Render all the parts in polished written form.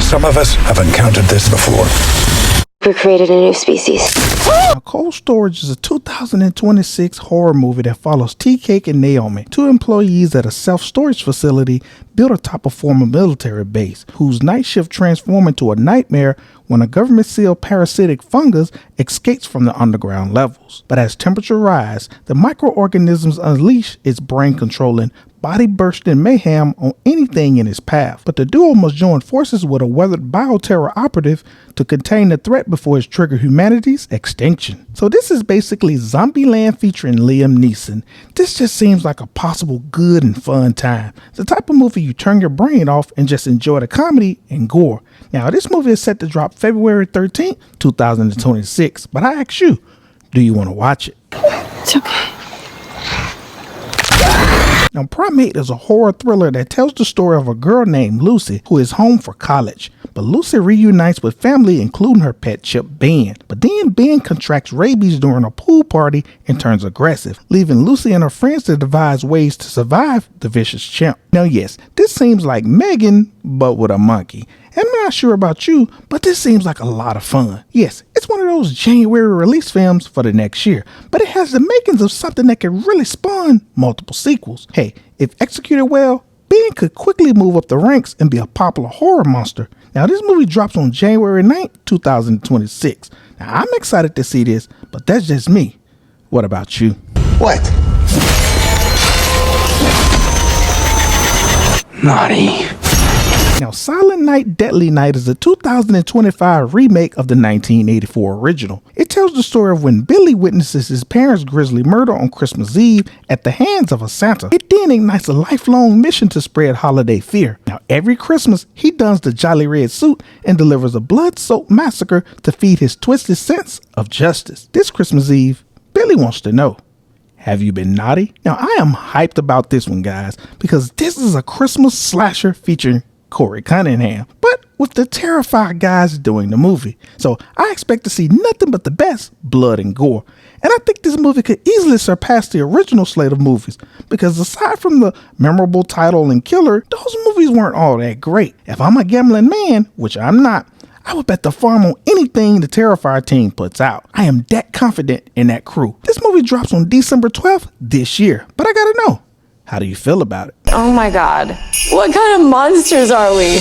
Some of us have encountered this before. We created a new species. Now, Cold Storage is a 2026 horror movie that follows Teacake and Naomi, two employees at a self-storage facility built atop a former military base, whose night shift transforms into a nightmare when a government-sealed parasitic fungus escapes from the underground levels. But as temperatures rise, the microorganisms unleash its brain-controlling, body-bursting mayhem on anything in its path. But the duo must join forces with a weathered bioterror operative to contain the threat before it triggers humanity's extinction. So this is basically Zombieland featuring Liam Neeson. This just seems like a possible good and fun time. The type of movie you turn your brain off and just enjoy the comedy and gore. Now, this movie is set to drop February 13th, 2026. But I ask you, do you want to watch it? It's okay. Now, Primate is a horror thriller that tells the story of a girl named Lucy who is home for college. But Lucy reunites with family, including her pet chimp, Ben. But then Ben contracts rabies during a pool party and turns aggressive, leaving Lucy and her friends to devise ways to survive the vicious chimp. Now, yes, this seems like Megan, but with a monkey. And I'm not sure about you, but this seems like a lot of fun. Yes, it's one of those January release films for the next year, but it has the makings of something that could really spawn multiple sequels. Hey, if executed well, Ben could quickly move up the ranks and be a popular horror monster. Now, this movie drops on January 9th, 2026. Now, I'm excited to see this, but that's just me. What about you? What? Naughty. Now, Silent Night, Deadly Night is a 2025 remake of the 1984 original. It tells the story of when Billy witnesses his parents' grisly murder on Christmas Eve at the hands of a Santa. It then ignites a lifelong mission to spread holiday fear. Now, every Christmas, he dons the jolly red suit and delivers a blood-soaked massacre to feed his twisted sense of justice. This Christmas Eve, Billy wants to know, have you been naughty? Now, I am hyped about this one, guys, because this is a Christmas slasher featuring Corey Cunningham, but with the terrified guys doing the movie. So I expect to see nothing but the best blood and gore. And I think this movie could easily surpass the original slate of movies, because aside from the memorable title and killer, those movies weren't all that great. If I'm a gambling man, which I'm not, I would bet the farm on anything the Terrifier team puts out. I am that confident in that crew. This movie drops on December 12th this year, but I gotta know, how do you feel about it? Oh my god. What kind of monsters are we?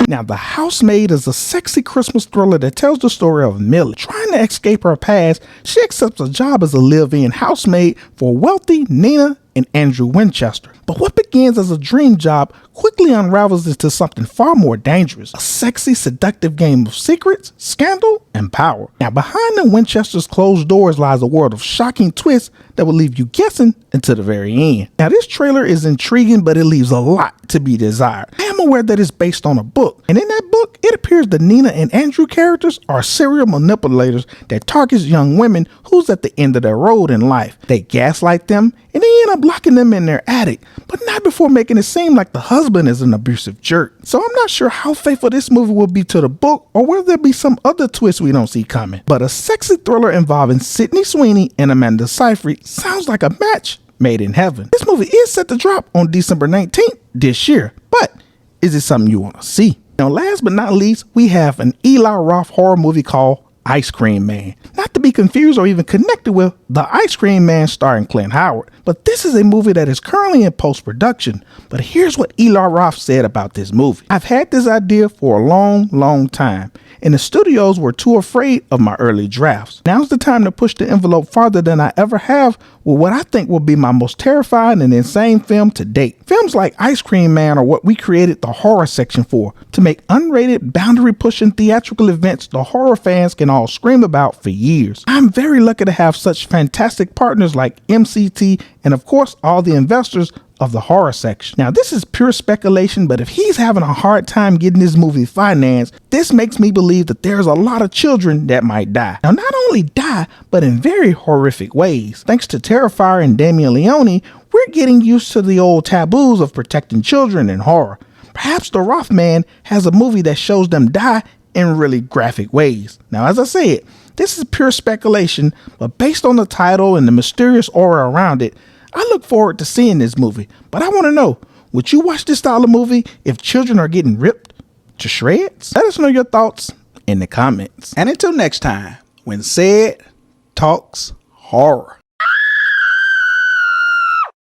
Now, The Housemaid is a sexy Christmas thriller that tells the story of Millie. Trying to escape her past, she accepts a job as a live-in housemaid for wealthy Nina and Andrew Winchester. But what begins as a dream job quickly unravels into something far more dangerous. A sexy, seductive game of secrets, scandal, and power. Now, behind the Winchester's closed doors lies a world of shocking twists that will leave you guessing until the very end. Now, this trailer is intriguing, but it leaves a lot to be desired. I am aware that it's based on a book, and in that book, it appears the Nina and Andrew characters are serial manipulators that targets young women who's at the end of their road in life. They gaslight them, and they end up locking them in their attic, but not before making it seem like the husband is an abusive jerk. So I'm not sure how faithful this movie will be to the book, or will there be some other twist we don't see coming. But a sexy thriller involving Sydney Sweeney and Amanda Seyfried sounds like a match made in heaven. This movie is set to drop on December 19th this year, but is it something you want to see? Now, last but not least, we have an Eli Roth horror movie called Ice Cream Man. Not to be confused or even connected with The Ice Cream Man starring Clint Howard, but this is a movie that is currently in post-production. But here's what Eli Roth said about this movie. I've had this idea for a long time, and the studios were too afraid of my early drafts. Now's the time to push the envelope farther than I ever have with what I think will be my most terrifying and insane film to date. Films like Ice Cream Man are what we created the horror section for, to make unrated, boundary-pushing theatrical events the horror fans can all scream about for years. I'm very lucky to have such fantastic partners like MCT and of course all the investors of the horror section. Now, this is pure speculation, but if he's having a hard time getting this movie financed, this makes me believe that there's a lot of children that might die. Now, not only die, but in very horrific ways. Thanks to Terrifier and Damien Leone, we're getting used to the old taboos of protecting children in horror. Perhaps the Roth man has a movie that shows them die in really graphic ways. Now, as I said, this is pure speculation, but based on the title and the mysterious aura around it, I look forward to seeing this movie. But I want to know, would you watch this style of movie if children are getting ripped, to shreds? Let us know your thoughts in the comments. And until next time, when Said talks horror.